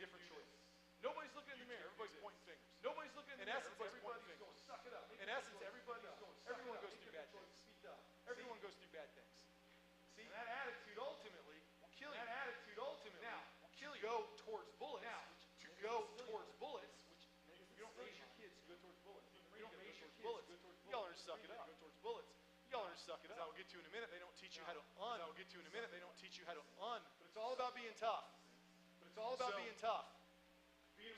different choices. Nobody's looking in the mirror. Everybody's pointing fingers. Nobody's looking in the mirror. Everybody's pointing fingers. Suck it up. In essence, everyone goes through bad things. Everyone goes through bad things. See, and that attitude ultimately will kill you. That attitude ultimately will kill you. Go towards bullets. To go towards bullets, which you don't raise your kids to go towards bullets. You don't raise your kids to go towards bullets. You gotta learn to suck it up. Go towards bullets. You gotta learn to suck it up. As I will get to in a minute, they don't teach you how to un. As I will get to in a minute, they don't teach you how to un. But it's all about being tough. Being tough.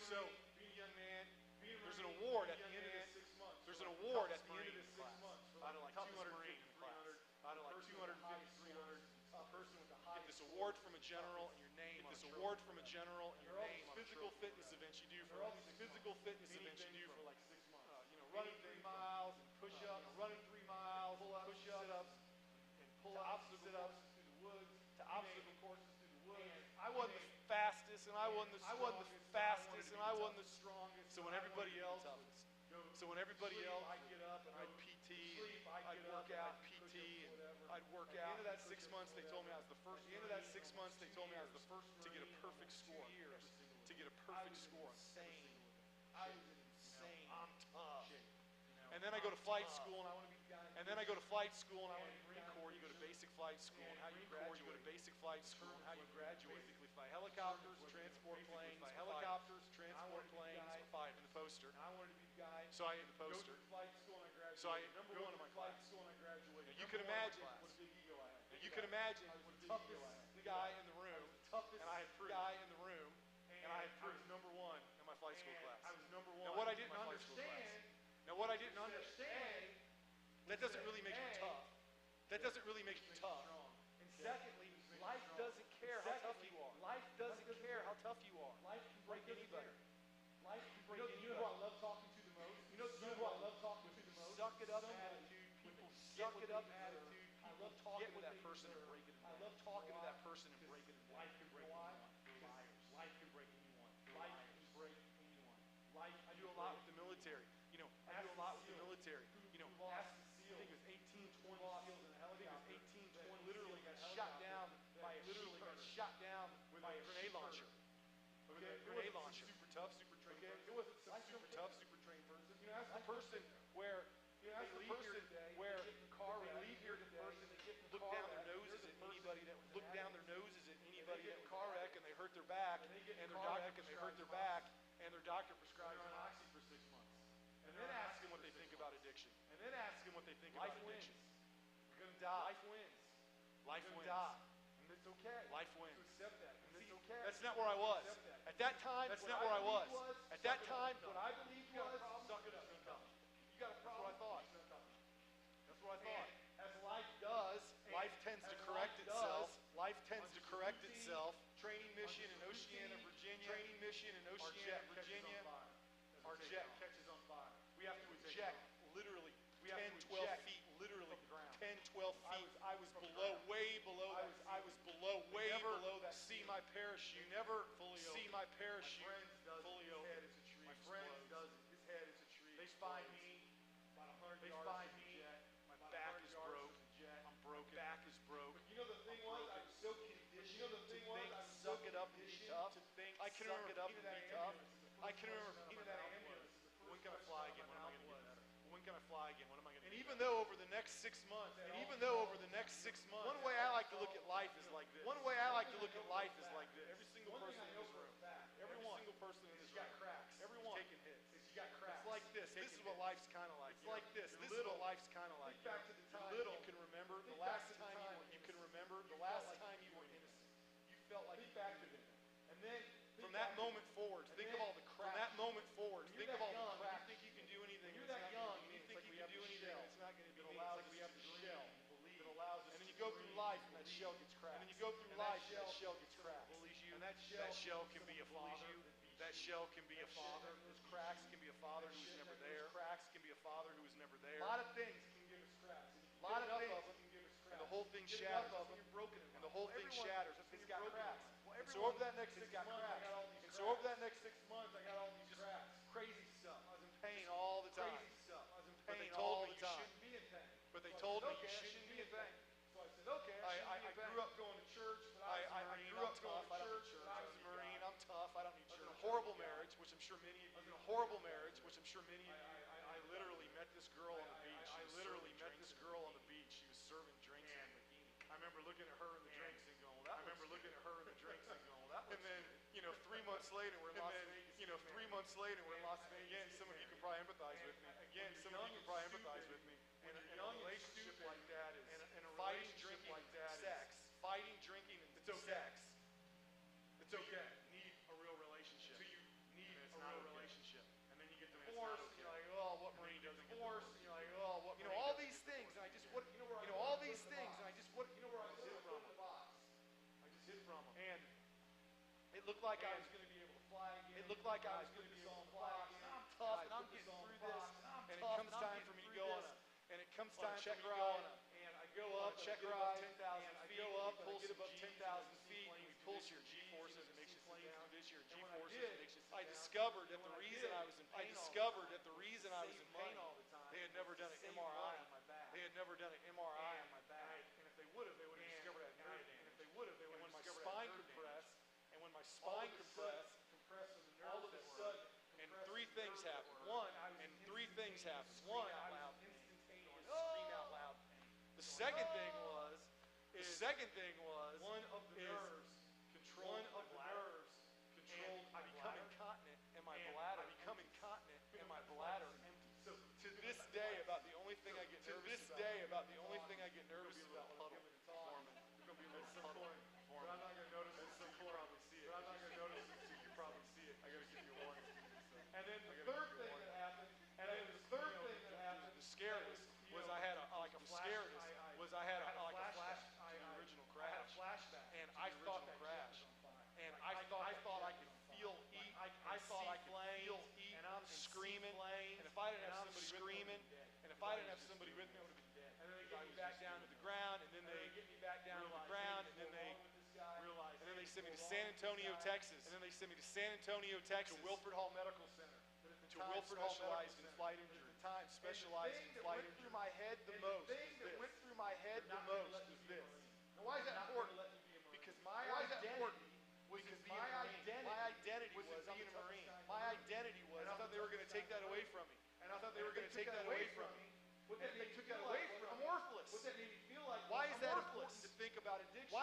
So, being a young man, there's an award at the end of this 6 months. There's an award at the end of this 6 months. Out of like 250, 300, out of like 250, 300, a person with the highest. Get this award from a general and your name. Get this award from a general and your name. Physical fitness events you do for like 6 months. Running 3 miles and push-ups, running 3 miles, pull-ups, sit-ups, and pull-ups, sit-ups through the woods, to obstacle courses through the woods. I wasn't the fastest, and I wasn't the fastest, and I wasn't the strongest. So when everybody else, I'd get up and I'd PT, I'd work out, PT, and I'd work out. At the end of that 6 months, they told me I was the first. At the end of that 6 months, they told me I was the first to get a perfect score. To get a perfect score. Insane. I was insane. I'm tough. And then I go to flight school, and I want to be the guy. And then I go to flight school, and I want to be Marine Corps. You go to basic flight school, and how you graduate. You go to basic flight school, and how you graduate. Basically, fly helicopters, transport planes, fight in the poster. And I wanted to be the guy. So I ate the poster. Go to flight school, and I graduated. So I ate number one in my class. School, and I graduated. You can imagine what a big ego I had. You can imagine what the toughest guy in the room, and I had proof. Guy in the room, and I had proof. Number one in my flight school class. I was number one. Now what I didn't understand. That doesn't really make you tough. That doesn't really make you tough. And secondly, life doesn't care how tough you are. Life doesn't care how tough you are. Life can break anybody. Life can break anybody. You know who I love talking to the most? You know who I love talking to the most? Suck it up attitude. People suck it up attitude. I love talking to that person and break it. I love talking to that person and break it. Life can break anyone. Life can break anyone. Life can break anyone. Life. I do a lot with the military. I do a lot with the military. Ask the SEAL. I think it was 18, 20 SEALs in a helicopter. I think it was 18, 20 literally got shot down by a grenade launcher. Okay, grenade launcher. Super tough, super trained. Okay, it wasn't some super tough, super trained person. Ask the person where they leave here today. Where they leave here today. Look down their noses at anybody that would look down their noses at anybody that car wreck and they hurt their back and their doctor prescribes oxy for 6 months. And then ask them what they think about addiction. And then ask them what they think about addiction. You're going to die. Life wins. Life wins. And it's okay. Life wins. To accept that. And it's okay. That's not where I was. At that time, that's not where I was. At that time, what I believed was, suck it up. You got a problem. That's what I thought. That's what I thought. As life does, life tends to correct itself. Life tends to correct itself. Training mission in Oceana, Virginia. Training mission in Oceana, Virginia. Our jet catches on fire. We have to eject literally 10, 12 feet, literally 10, 12 feet. I was below, way below that. I was below, way below that. See my parachute. You never see my parachute fully open. My friend does it. His head is a tree. They find me about 100 yards from the jet. My back is broke. I'm broken. Back is broke. But you know the thing was, I was so conditioned to think, suck it up and be tough. I can remember it up and be tough. I can remember that ambulance. When can I fly again? When am I going to get better? When can I fly again? When am I going to? And even though over the next 6 months, one way I like to look at life is like this. Every single person in this room, every single person in this room, everyone taking hits. It's like this. This is what life's kind of like. It's like this. This is what life's kind of like. Back to the time you can remember the last time you were innocent. You felt like back to them. And then from that moment forward, think of all the crap. From that moment forward, think of all the crap. You think you can do anything. You're that young. You think you can do anything. It's not going to be. It allows us to shell. It allows us. And then you go through life, and that shell gets cracked. And then you go through life, and that shell gets cracked. And that shell can be a father. That shell can be a father. Those cracks can be a father who was never there. Cracks can be a father who was never there. A lot of things can give us cracks. A lot of things can give us cracks. And the whole thing shatters. And the whole thing shatters. It's got cracks. And so over that next 6 months, I got all these cracks. Crazy stuff. I was in pain all the time. Crazy stuff. I was in pain all the time. But they told me you shouldn't be in pain. So I said, okay, I grew up going to church. I grew up going to church. I was a Marine. I'm tough. I don't need church. sure many of you, I was in a horrible marriage, which I'm sure many of you, I literally met this girl on the beach. I literally met this girl on the beach. She was serving drinks in a bikini. I remember looking at her in the drinks and going, well, that looks good. And then, 3 months later, we're in Las Vegas. Again, some of you can probably empathize with me. When you're young, a relationship like that is fighting, drinking, sex. Fighting, drinking, and sex. It's okay. You need a real relationship. So you need a real relationship. And then you get divorced, and you're like, oh, what Marine doesn't get divorced? And you're like, oh, what Marine all these things, and I just, all these things, and I just, I just hit from them. And it looked like I was going to be able to fly again. It looked like I was going to be able to fly again. I'm tough, and I'm getting through this, and it comes time for me to go on a check ride, and I go up, check ride, 10,000 feet, go up, and I get above 10,000 feet, and we pull your G-forces, it makes you sit down. I discovered that the reason I was in pain all the time, they had never done an MRI on my back. And if they would have, they would have discovered I had nerve damage. And when my spine compressed, all of a sudden, and three things happened. One, I was scream out loud. The second thing was, one of the nerves controlled I become incontinent, and my bladder empty. So to this day, about the only thing I get nervous about puddle forming. But I'm not going to notice it until you probably see it. I got to give you a warning. And then the third thing that happened, the scariest was I had a flashback. Original crash. And I thought the crash. And I thought I could feel heat. I thought I could feel heat, and I'm screaming. And if I didn't have somebody with me, I would have been dead. And then they get me back down to the ground, and then they sent me to San Antonio, Texas. To Wilford Hall Medical Center. Specialized in flight injury. Through my head the most was this. Now why is that important? Because my identity was being a Marine. My identity was, I thought they were going to take that away from me. What that made me feel like, I'm worthless. What that made me feel like, why is that important to think about addiction? The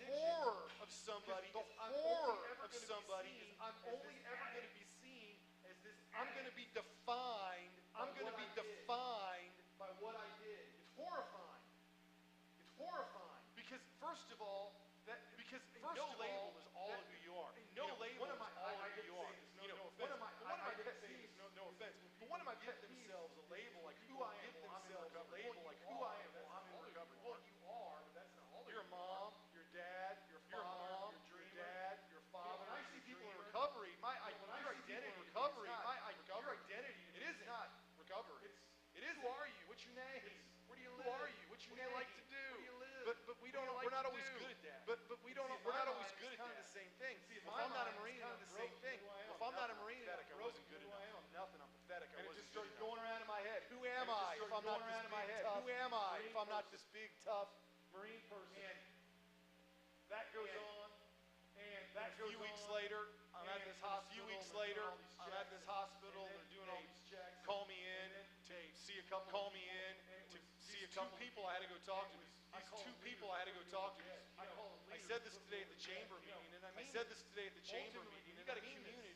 horror of somebody is I'm only ever going to be seen as this. I'm going to be defined by what I did. It's horrifying. Because first of all, no label is all of who you are. No label is all of who you are. One of my pet peeves, no offense, but one of my pet themselves a label like who I am. I'm in recovery. Well, you are, but that's not all. Your mom, your dad, your father, your father. When I see people in recovery, your identity, it is not recovery. It is. Who are you? What's your name? Where do you live? Who are you? What you like to do? Where do you live? But we don't. We're not always good at that. But we don't. We're not always good at that. It's kind of the same thing. If I'm not a Marine, I'm the same thing. If I'm not a Marine, I wasn't good enough. Nothing. I'm pathetic. And it just started going around in my head. Who am I? If I'm not this big tough. Who am I? If I'm not this big tough Marine person. And that goes on. And a few weeks later, I'm at this hospital. They're doing all these checks. Call me in to see a couple. People I had to go talk to. I said this today at the chamber meeting, and I said this today at the chamber meeting. You got a community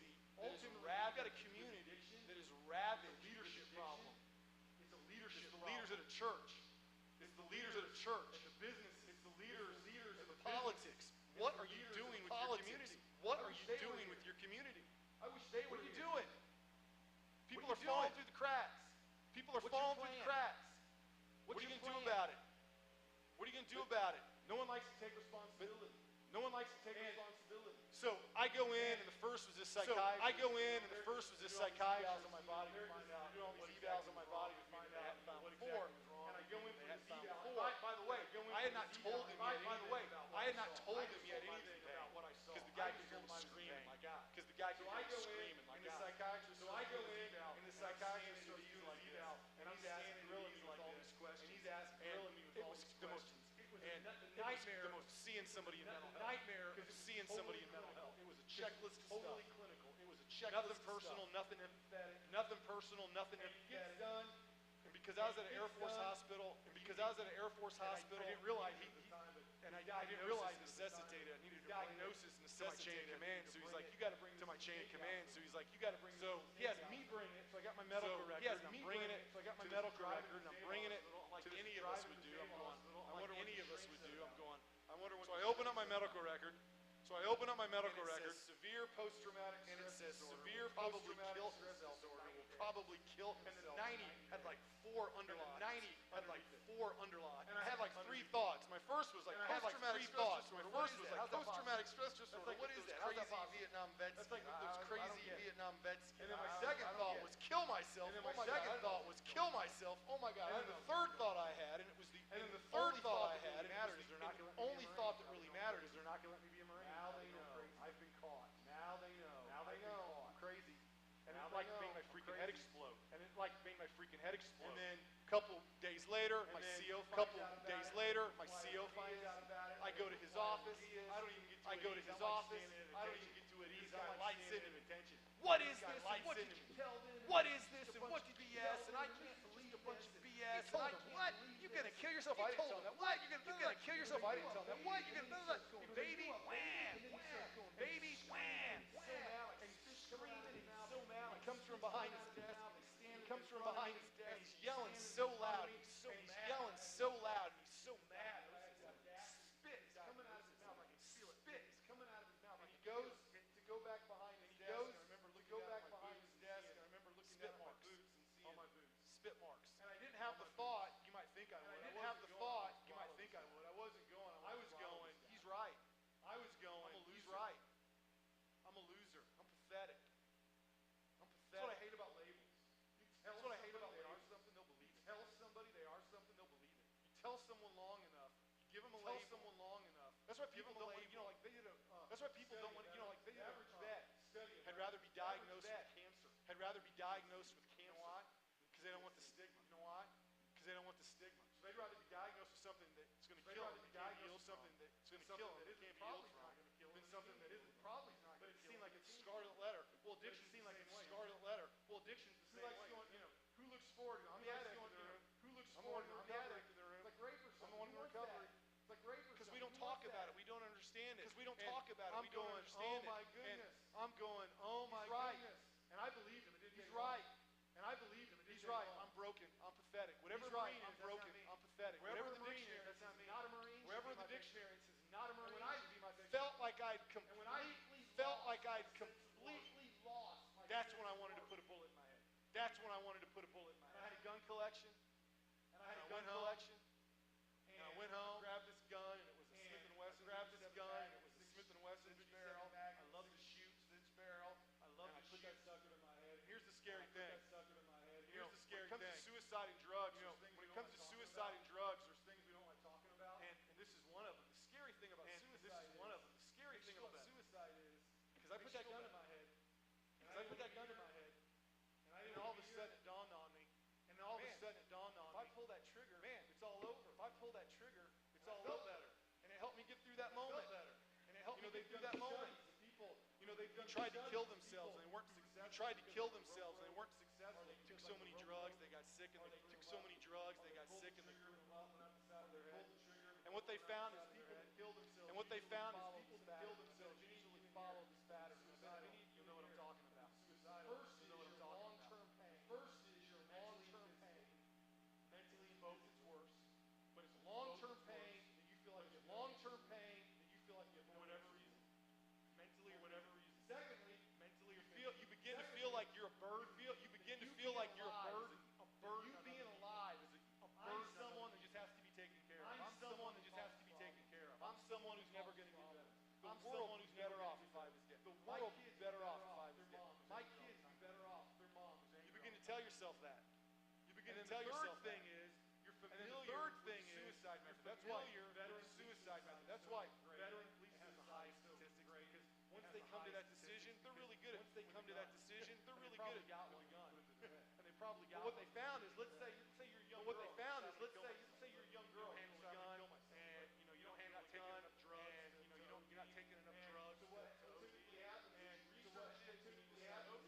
that is rabid. Leadership problem. It's the leadership. It's the leaders of the church. It's the leaders of the church. And the business. It's the leaders of the politics. What are you doing with your community? What are you doing with your community? I wish they were. What are you doing? People are falling through the cracks. What are you going to do about it? No one likes to take responsibility. So I go in, and the first was this psychiatrist. Evals on my body to find out. Doing all these evals on my body to find out what exactly was wrong. And I go in for this eval. By the way, I had not told him yet anything about what I saw. Because the guy kept screaming like God. So I go in, and the psychiatrist starts using eval, and I'm standing grilling me with all these questions. And he's grilling me with all these questions. And the nightmare of seeing somebody in mental health. It was a checklist of stuff. Totally clinical. It was Nothing personal, nothing empathetic. Nothing personal, nothing empathetic. Done. And because I was at an Air Force hospital, I didn't realize I didn't realize necessitated. I needed a diagnosis necessitated command. So he's like, you got to bring to my chain of command. So he's like, you got to bring. So he has me bring it. So I got my medical record. He has me bringing it. So I got my medical record, and I'm bringing it like any of us would do. I'm going. I wonder what any of us would do. I'm going. I wonder what. So I open up my medical record. Severe post-traumatic stress disorder. Severe probably kill himself. Will probably kill. And the 90 had like 4 underlines. And I had like 3 thoughts. My first was like post-traumatic stress disorder. Post-traumatic stress disorder. What is that? Crazy Vietnam vet ski. Those crazy Vietnam vet ski. And then my second thought was kill myself. Oh my God. Oh my God. And the third thought I had, and it was the third thought I had, and the only thought that really mattered is they're not going to let me be a Marine. Now they know. I've been caught. Now they know. I'm crazy. And it like made my freaking head explode. And then a couple days later, my CO finds out about it. I go to his office. I don't even get to it easy. My lights in him. What is this? And what did you tell them? What is this? And what did you ask? And I can't believe a bunch of BS. And I can't. What? You're gonna kill yourself? I didn't tell them that. What? You're gonna kill yourself? I didn't tell them that. What? You're gonna baby? Wham! Baby? Wham! And he's screaming. He's so mad. He comes from behind his desk. And he's yelling so loud. He's yelling so loud. And he's so mad. Spit is coming out of his mouth. I can feel it. Spit is coming out of his mouth. And he goes to go back behind his desk. I remember looking at my boots and seeing my boots. Spit marks. And I didn't have the thought. You might think I would. I wasn't going. I was going. He's right. He's right. I'm a loser. I'm pathetic. That's what I hate about labels. That's what I hate about labels. Something they'll believe it. Tell somebody they are something they'll believe it. You tell someone long enough. You give them a label. That's why people don't want. That's why people don't want. The average vet had rather be diagnosed with cancer. You know why? Because they don't want the stigma. So they'd rather be diagnosed with something that's going to kill them. They can't heal something that's going to kill them. They can't be healed from. Than something that isn't probably not going to kill. But it seemed like it's scarlet letter. Well, addiction seemed like it's scarlet letter. Well, addiction's the same way. Who looks forward? I'm the addict in the room. Who looks forward? I'm the addict in the room. It's like rape or something. I'm the one in recovery. It's like rape or something. Because we don't talk about it. We don't understand it. We don't understand it. Oh my goodness. I'm going, oh my goodness. And I believed him. He's right. He's right. I'm broken. I'm pathetic. Whatever the Marine is, I'm broken. I'm pathetic. Wherever the dictionary says not a Marine. Wherever the dictionary says not a Marine. When I felt like I'd completely lost. That's when I wanted to put a bullet in my head. And I had a gun collection. And I went home. Grabbed this gun, and it was a Smith & Wesson. Vince barrel. I love to shoot Vince barrel. I put that sucker in my head. Here's the scary thing. When it comes to suicide and drugs, there's things we don't like talking about. And this is one of them. The scary thing about suicide is, because I put that gun in my head. And all of a sudden it dawned on me. If I pull that trigger, it's all over. It's all over. And it helped me get through that moment. They tried to kill themselves and they weren't successful. They took so many drugs, they got sick, and they took so many drugs, they got sick, and what they found is people that kill themselves usually follow this pattern. You know what I'm talking about. First is your long-term pain. Mentally, both it's worse. But it's long-term pain that you feel like you have for whatever reason. Mentally or whatever reason. Secondly, you begin to feel like you're a burden. You being alive is a burden. I'm someone that just has to be taken care of. I'm someone who's never going to get better. The world is better off if I was dead. My kids better off if I was dead. My kids be better off if their mom was angry. You begin to tell yourself that. And the third thing is, you're familiar with suicide method. That's why veteran suicide method. That's why veteran police has the highest statistics, because once they come to that decision, they're really good at it. And they probably got what they found is, let's say you're a young girl. Let's say you're a young girl handling a gun, and you don't handle a gun, and you're not taking enough drugs. So what typically happens is research typically happens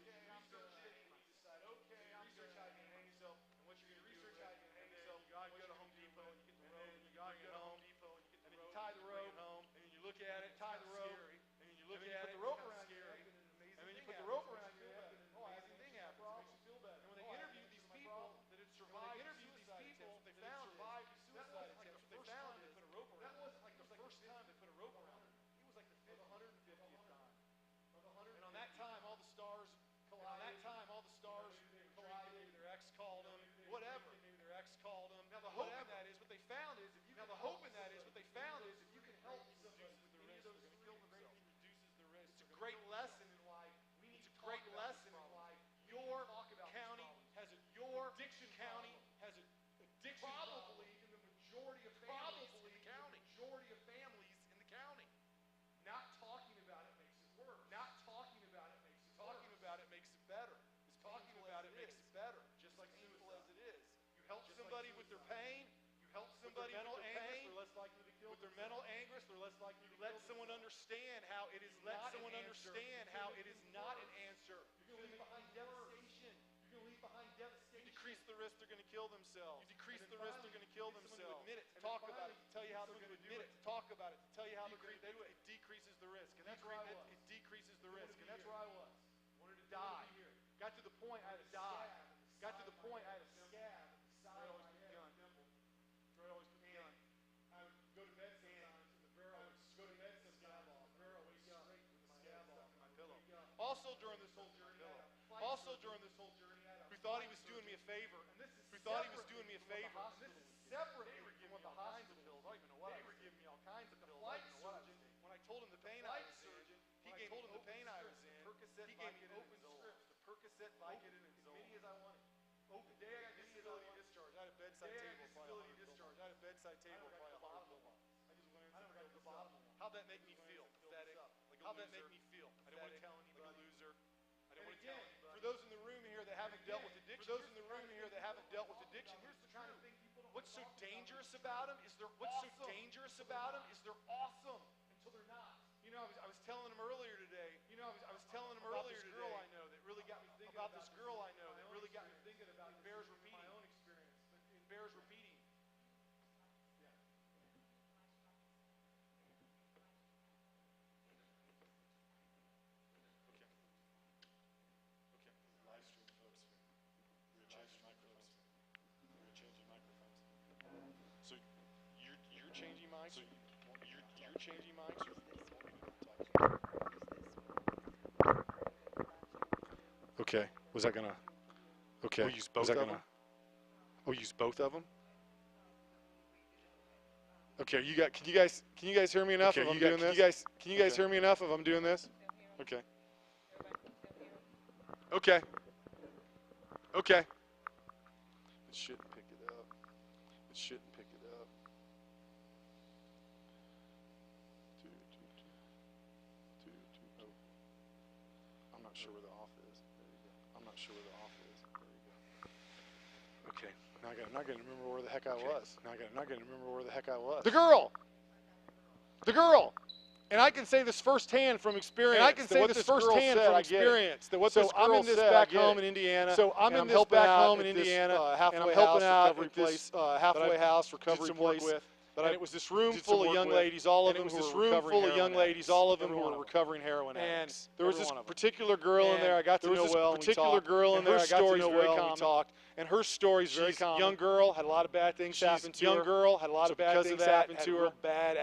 let someone understand how it is not an answer. You're going to leave behind devastation. You're going to leave behind devastation. You decrease the risk they're going to kill themselves. You decrease the risk they're going to kill themselves. Admit it, to talk about it, to tell you how they're going to admit it, to talk about it, to tell you how they're going to do it. It decreases the risk, and that's where I was. It decreases the risk, and that's where I was. Wanted to die. Got to the point I had to die. Got to the point I had a scab in the side of my head. Dre always put the gun. I would go to bed sometimes, and the barrel would go to bed sometimes, and the barrel would straight with the scab off my pillow. Also during this whole journey, who thought he was doing me a favor, and this is separate from what the hospital pills. I don't even know what they were giving me all kinds of pills. I don't know what I was taking. When I told him the pain I was in, he gave me open strips, the Percocet, Vicodin, and as many as I wanted. Open. The day I got disability discharge, I had a bedside table. I had a bedside table. I don't know the bottom one. How'd that make me feel? Pathetic. How'd that make me feel? I didn't want to tell anybody. Like a loser. I didn't want to tell anybody. For those in the room here that haven't dealt with addiction, here's the kind of thing people don't. What's so dangerous about them is they're awesome until they're not. You know, I was telling him earlier today. About this girl I know that really got me thinking about this girl I know that really got me thinking about. It bears repeating. My own experience, but it bears repeating. Yeah. Okay. Live stream, folks. We're changing microphones. So you're changing mics. You're changing mics. Okay. Was that gonna? Okay. We'll use both of them. We'll use both of them. Okay. Can you guys hear me enough? Okay. If I'm doing this? Can you guys hear me enough if I'm doing this? Okay. Okay. Okay. It shouldn't pick it up. Oh. I'm not sure where the off is. There you go. Okay. Now I'm not gonna remember where the heck I was. The girl. And I can say this firsthand from experience. I'm in this back home in Indiana. I'm helping out at this halfway house recovery place. And it was this room full of young ladies, all of them who were recovering heroin addicts. And there was this particular girl in there I got to know well, and we talked. And her story is very common. And her story is very common. Young girl, had a lot of bad things happen to her.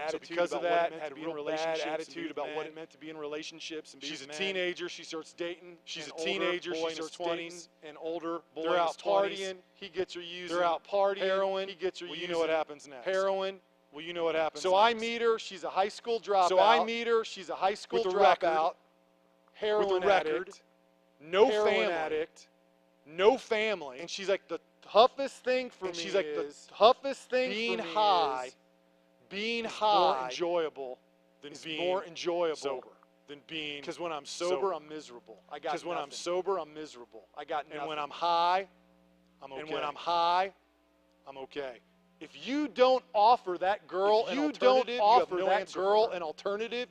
So because of that, had a real bad attitude about what it meant to be in relationships. She's a teenager, she starts dating. She's a teenager, she starts dating an older boy. They're out partying, he gets her using heroin, he gets her using. Well, you know what happens next. Heroin. Well, you know what happens next. I meet her, she's a high school dropout. With a record, heroin addict, no family. And she's like, the toughest thing for me is being high is more enjoyable than being sober. Because when I'm sober, I'm miserable. I got nothing. And when I'm high, I'm okay. If you don't offer that girl an alternative,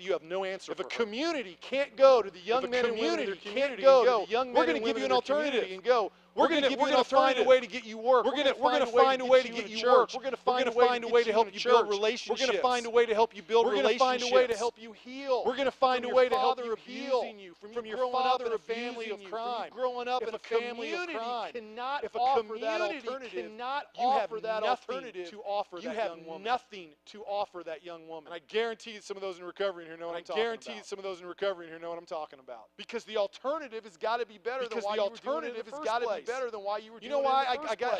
you have no answer. If a community can't go to the young men and women in their community and go, we're going to give you an alternative and go, we're going to find a way to get you work. We're going to find a way to get you church. We're going to find a way to help you build relationships. We're going to find a way to help you build relationships. We're going to find a way to help you heal. We're going to find a way to help you heal from your father in a family of crime. Growing up in a family of crime. If a community cannot offer that alternative to offer that young woman, you have nothing to offer that young woman. And I guarantee that some of those in recovery in here know what I'm talking about. Because the alternative has got to be better than why you were doing it in the first place. Better than why you were doing it in the first place.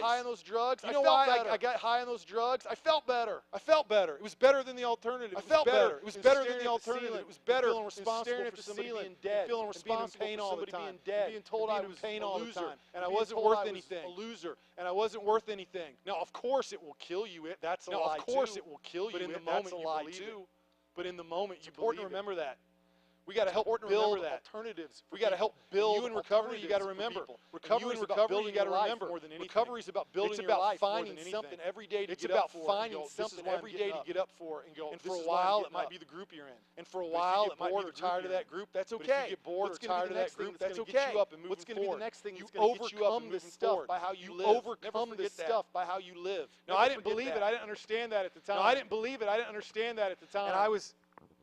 You know why I got high on those drugs? I felt better. It was better than the alternative. It was better than the alternative. It was better than responsible for somebody being dead. Feeling responsible for somebody being dead. Being told I was a loser. And I wasn't worth anything. Now, of course it will kill you. That's a lie too. But in the moment you believe it. It's important to remember that. We got to help build alternatives. We got to help build. You in recovery, you got to remember. Recovery is about building your life more than anything. Recovery is about building your life more than anything. It's about finding something every day to get up for. It's about finding something every day to get up for and go. And for a while, it might be the group you're in. And for a while, it might be you're tired of that group. That's okay. If you get bored or tired of that group, that's okay. What's going to be the next thing that's going to get you up and moving forward? By how you live. You overcome this stuff by how you live. No, I didn't believe it. I didn't understand that at the time. No, I didn't believe it. I didn't understand that at the time. And I was,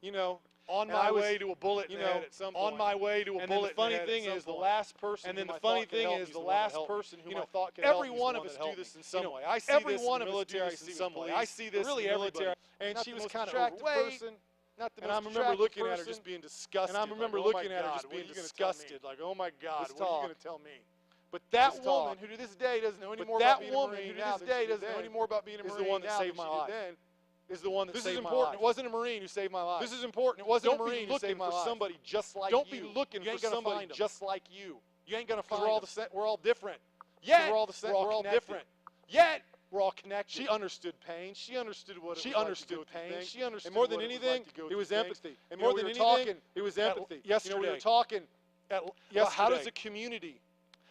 you know, on my way to a bullet, you know, at some point. On my way to a bullet. And the funny thing is, the last person. And then the funny thing is, the last person who I thought could help. Every one of us do this in some way. I see this in the military in some way. I see this really military. And she was kind of overweight. Not the most attractive person. And I remember looking at her just being disgusted. And I remember looking at her just being disgusted. Like, oh my God, what are you going to tell me? But that woman, who to this day doesn't know any more about being a Marine now, who to this day doesn't know any more about being a Marine, is the one that saved my life. Is the one that saved my life. This is important. It wasn't a Marine who saved my life. This is important. It wasn't a Marine who saved my life. Don't be looking for somebody just like you. Don't be looking for somebody just like you. You ain't gonna find them. We're all different. Yet we're all the same. We're all different. Yet we're all connected. She understood pain. She understood what it was. She understood pain. She understood. And more than anything, it was empathy. And more than anything, it was empathy. Yesterday, we were talking about how does a community,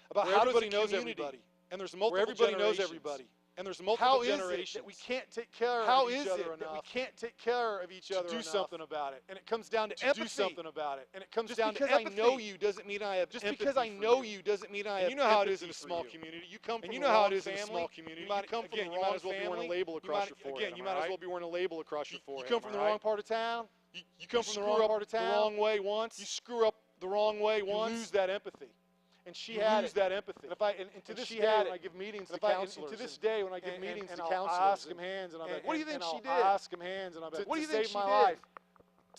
about how everybody knows everybody, and there's multiple generations. Where everybody knows everybody. And there's multiple generations. That we can't take care of each other enough? We can't take care of each other enough. To do something about it. And it comes down to empathy. Do something about it. And it comes down to empathy. Just because I know you doesn't mean I have empathy. Just because I know you doesn't mean I have empathy. You know how it is in a small community. You come from a wrong family. You come from the wrong family. You might as well be wearing a label across your forehead. Again, you might as well be wearing a label across your forehead. You come from the wrong part of town. You come from the wrong part of town. The wrong way once. You screw up the wrong way once. You lose that empathy. And she had that empathy. And to this day, when I give meetings to counselors, to this day, when I give meetings to counselors, I ask them hands, and I'm like, "What do you think she did?" I ask them hands, and I'm like, "What do you think she did?"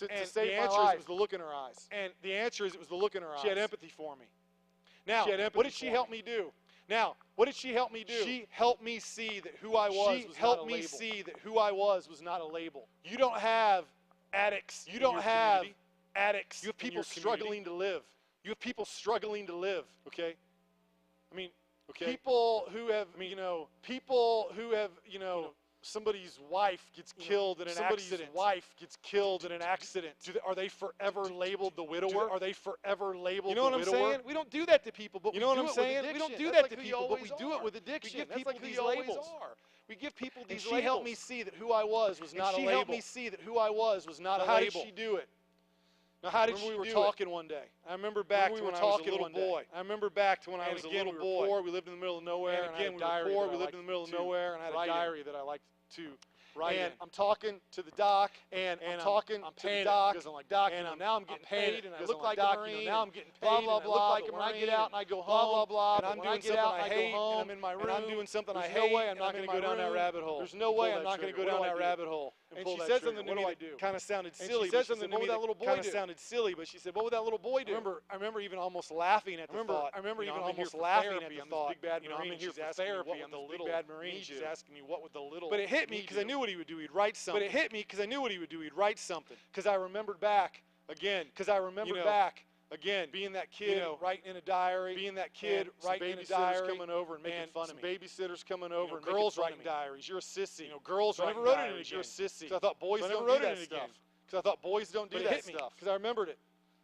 To save my life. It was the look in her eyes. And the answer is, it was the look in her eyes. She had empathy for me. Now, what did she help me do? Now, what did she help me do? She helped me see that who I was was not a label. She helped me see that who I was not a label. You don't have addicts. You don't have addicts. You have people struggling to live. You have people struggling to live, okay? I mean, people who have, somebody's wife gets killed in an accident. Somebody's wife gets killed in an accident. Are they forever labeled the widower? Are they forever labeled the widower? You know what I'm saying? We don't do that to people, but we do it with addiction. We don't do that to people, but we do it with addiction. We give people these labels. We give people these labels. She helped me see that who I was not a label. She helped me see that who I was not a label. How did she do it? Now, how did she do it? We were talking one day. I remember back to when I was a little boy. I remember back to when I was a little boy. Poor. We lived in the middle of nowhere. And again, we were poor. We lived in the middle of nowhere, and I had a diary that I liked to write. And I'm talking to the doc, and I'm talking to the doc, because I'm like, "Doc, and now I'm getting paid, and I look like a Marine. Now I'm getting paid, blah blah blah. But when I get out and I go home, blah blah blah. And I'm doing something I hate, and I'm in my room, and I'm doing something I hate. No way I'm not going to go down that rabbit hole. There's no way I'm not going to go down that rabbit hole." And she said something to me that kind of sounded silly. She said something to me that kind of sounded silly, but she said, "What would that little boy do?" I remember even almost laughing at the thought. I remember even almost laughing at the thought. Big bad Marine. I'm here for therapy. I'm the little big bad Marine. She's asking me what would the little. But it hit me because I knew what he would do. He'd write something. But it hit me because I knew what he would do. He'd write something. Because I remembered back again. Because I remembered back. Again, being that kid, writing in a diary, being that kid, writing in a diary, coming over and making fun of me. Babysitters coming over, and girls writing diaries. You're a sissy. Girls writing diaries. You're a sissy. Because I thought boys don't do that stuff. Because I thought boys don't do that stuff. Because I remembered it.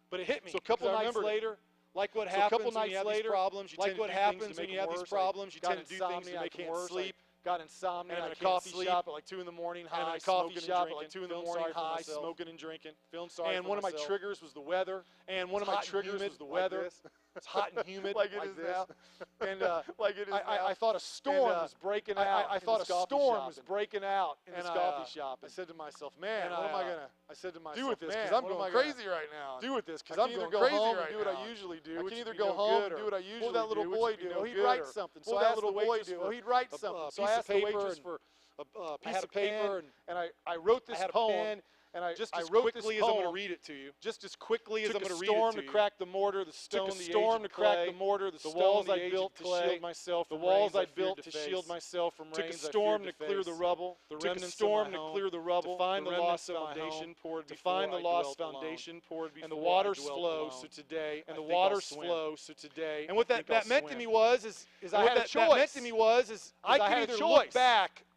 But it hit me. So a couple nights later, like what happens when you have these problems, you tend to do things to make them worse. You tend to do things to make them sleep. Got insomnia. And in a coffee shop at like 2 in the morning, high. And in a coffee shop at like 2 in the morning, high, smoking and drinking. Feeling sorry. And one of my triggers was the weather. And one of my triggers was the weather. It's hot and humid, like it is now. And like it is I thought a storm was breaking out. I thought a storm was breaking out in this coffee shop. I said to myself, "Man, what am I gonna?" I said to myself, "Do with this, because I'm going crazy right now. Do with this, because I'm going crazy right now. Do what I usually do. I can either go home and do what I usually do. What that little boy do? He'd write something. So that little boy do? He'd write something. So I asked the waitress for a piece of paper, and I wrote this poem. And I wrote this poem. I'm going to read it to you. Just as quickly as I'm going to read it to you. Took a storm to crack the mortar, the stone, the storm to crack the mortar, the walls I built to shield myself, the walls I built to shield myself from rains. Took a storm to clear the rubble, the remnants of my home. Took a storm to clear the rubble, to find the lost foundation poured before I dwelt alone. To find the lost foundation poured before I dwelt alone. And the waters flow, so today, and the waters flow, so today. And what that meant to me was, I had a choice. That meant to me was, I could either look back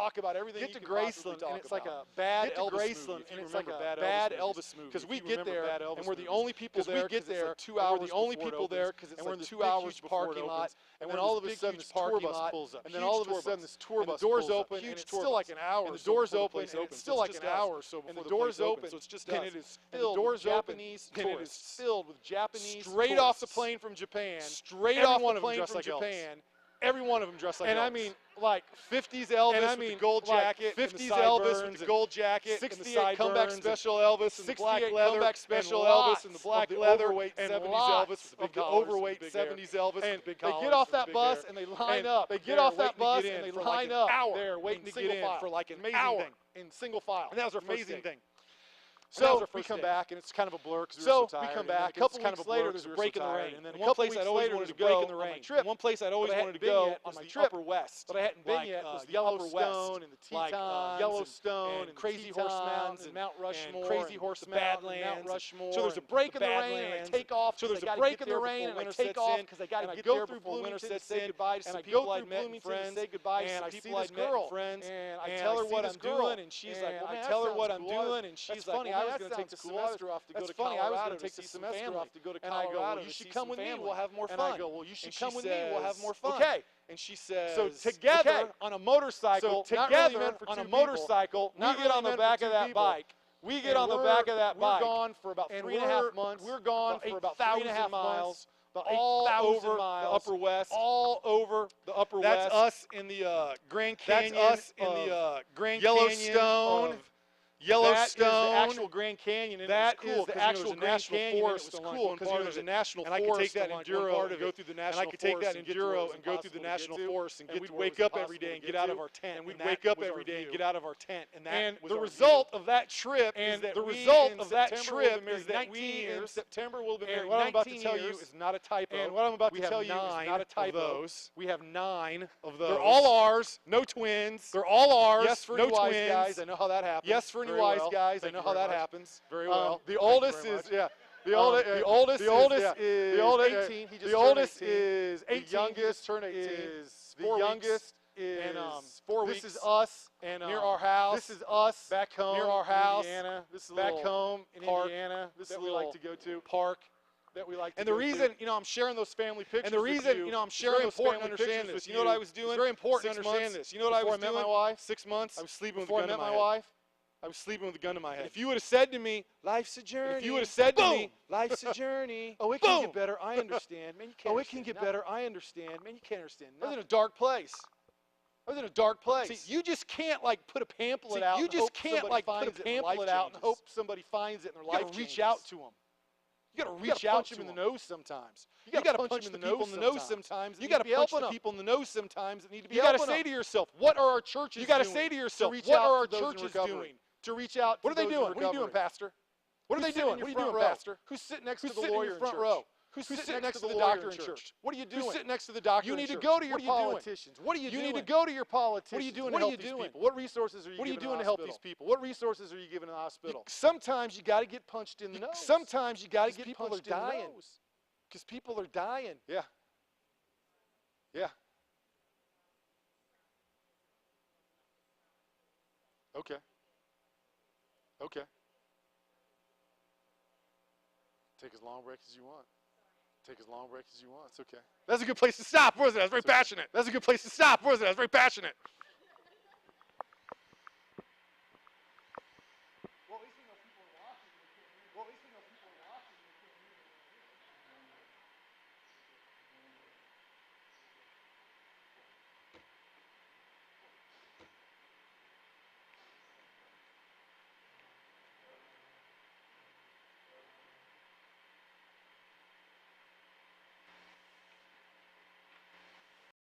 talk about everything. Get you to can possibly Graceland, talk and it's like about. a bad Get to Elvis Graceland, movie. and it's like a Remember bad Elvis movie. Because we If you get remember there, bad Elvis and we're the movies. only people there, we get there, like 2 and hours we're the only before it people opens, there because it's and we're like in this 2 big, hours huge before it parking opens, lot, and then then all all of a this sudden big, this huge tour parking bus lot pulls up. and then all of a sudden this tour and bus the doors pulls up, open, and huge it's tour still bus. like an hour And or the so doors before the open, place and opens. it's still So like just an us. hour or so And before the the doors place open, opens. So it's just and us. it is And the filled doors with open, Japanese and it is tourists. filled with Japanese Straight off the tourists. plane from Japan. Straight Every off one the of them plane dressed from like Elvis. Japan. Every one of them dressed like And Elvis. I mean, like 50s Elvis and I with mean, the gold like jacket, 50s and the Elvis with the sideburns, gold jacket, and and the 68 comeback sideburns, special Elvis and the black 68 leather, comeback special and Elvis and the lots black of the leather, overweight and 70s lots Elvis with the big of the collars and overweight big hair. 70s Elvis And with the big they collars get off and that big bus hair. and they line And up. They get there off that waiting to bus get in and they for line like an up hour there waiting in to single get in file. for like an Amazing hour thing. in single file. And that was our first amazing thing. thing. So we come back, and it's kind of a blur because we were so tired. we come back, a couple weeks later, there's a break in the rain. And then one place I'd always wanted to go on my trip. One place I'd always wanted to go on my trip, Upper West. but I hadn't been yet, was the Upper West. Yellowstone and the Tetons, Yellowstone and Crazy Tetons Horse Mountains and Mount Rushmore, Crazy Horse Mountain, Mount Rushmore. So there's a break in the rain, and I take off. So there's a break in the rain, and I take off because I got to get there before winter sets in. And I go through Bloomington to say goodbye to some people I'd met, friends, and I tell her what I'm doing, and she's like, "Well, I tell her what I'm doing, and she's like, funny. I was going to take the semester off to go to Colorado. I was going to take the semester off to go to Colorado. And I go, well, you should come with me. We'll have more fun. And I go, well, you should come with me. We'll have more fun. Okay. And she says, so together on a motorcycle, we get on the back of that bike. We get on the back of that bike. We're gone for about 3.5 months. We're gone for about 3.5 miles. All over miles, the Upper West. All over the Upper West. That's us in the Grand Canyon. That's us in the Grand Yellowstone. Yellowstone. That is the actual Grand Canyon. And that it was cool is the actual Grand Canyon. Forest. It was cool because there's a national forest. And I could take that enduro and go through the national forest. And I could take that enduro and go through the national forest and we'd wake up every day and get out of our tent. And we'd wake up every day and get out of our tent. And the result of that trip is that we in September will be married. What I'm about to tell you is not a typo. And what I'm about to tell you is not a typo. We have 9 of those. They're all ours. No twins. They're all ours. Yes, for no any wise twins. Guys. I know how that happens. Yes, for any Very wise well. guys. Thank I know you how very that much. happens. Very well. The oldest is the oldest is 18. He just the oldest turned 18. is 18. The youngest turned 18. is The 4 youngest weeks. is And, 4 this weeks. is us And near our house. This is us back home near our house. in Indiana. This is a back little home in park Indiana. This that is a we little like to go to. park that we like to And the go reason, to. I'm sharing those family pictures. And the reason, with you, I'm sharing those family pictures with you. You know what I was doing? It's very important 6 to understand months this. You know what I was before doing? met my wife? 6 months. I was sleeping with a Before I gun met in my my head. wife, I was sleeping with a gun in my head. And if you would have said to me, life's a journey. if you would have said to me, life's a journey. Oh, it can Boom. get better. I understand. Man, you can't. Oh, it can understand get nothing. better. I understand. Man, you can't understand. I was in nothing. a dark place. I was in a dark place. See, you just can't like put a pamphlet See, out. you and just hope can't somebody like put a finds it and their pamphlet life out and changes. hope somebody finds it and their You life gotta reach changes. out to them. You got to reach out punch to them in them. the nose sometimes. You got to punch them the in the people in the nose sometimes. sometimes. You got to punch the them. people in the nose sometimes that need to be You got to helping say them. to yourself, what are our churches You got to doing say to yourself, reach what out are our to those in churches recovery? doing? To reach out What are to they those in doing? What are you doing, recovery? Pastor? What are Who's they sitting doing? in your What are you front doing, row? Pastor? Who's sitting next Who's to the sitting in lawyer your in front church? row? Who's Who's sitting sitting next to the next to the doctor lawyer in in church? church? What are you doing? Who's sitting next to the doctor You in need to church? go to your What are you doing? politicians. What are you doing? You need to go to your politicians. What are you doing What to are help you these doing? people? What resources are you What are you giving doing the to help hospital? these people? What resources are you giving to the hospital? Sometimes you got to get punched in the nose. Sometimes you got to get people punched are in the dying. nose. Because people are dying. Yeah. Yeah. Okay. Okay. Take as long a break as you want. Take as long a break as you want. It's okay. That's a good place to stop, wasn't it? That's very passionate. That's a good place to stop, wasn't it? That's very passionate.